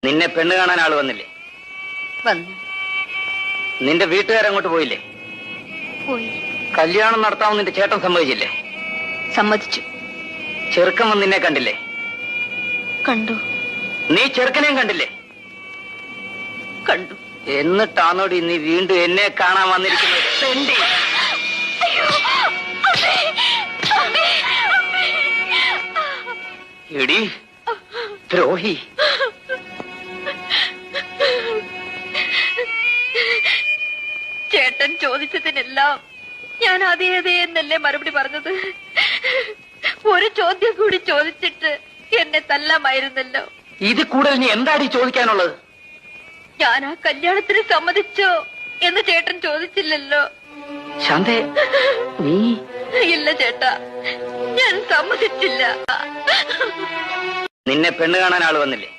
നിന്നെ പെണ്ണ് കാണാൻ ആള് വന്നില്ലേ? വന്നു. നിന്റെ വീട്ടുകാരങ്ങോട്ട് പോയില്ലേ? പോയി. കല്യാണം നടത്താമെന്ന് നിന്റെ ചേട്ടൻ സമ്മതിച്ചില്ലേ? സമ്മതിച്ചു. ചെറുക്കൻ വന്ന് നിന്നെ കണ്ടില്ലേ? കണ്ടു. നീ ചെറുക്കനെയും കണ്ടില്ലേ? കണ്ടു. എന്നിട്ടാണോടി നീ വീണ്ടും എന്നെ കാണാൻ വന്നിരിക്കുന്നത്? തെണ്ടി. എടി ദ്രോഹി. ചേട്ടൻ ചോദിച്ചതിനെല്ലാം ഞാൻ അതേ എന്നല്ലേ മറുപടി പറഞ്ഞത്. ഒരു ചോദ്യം കൂടി ചോദിച്ചിട്ട് എന്നെ തല്ലാമായിരുന്നല്ലോ. ഇത് കൂടുതൽ നീ എന്താടി ചോദിക്കാനുള്ളത്? ഞാൻ ആ കല്യാണത്തിന് സമ്മതിച്ചോ എന്ന് ചേട്ടൻ ചോദിച്ചില്ലല്ലോ. ശാന്തേ, നീ ഇല്ല ചേട്ടാ, ഞാൻ സമ്മതിച്ചില്ല. നിന്നെ പെണ്ണ് കാണാൻ ആള് വന്നില്ലേ?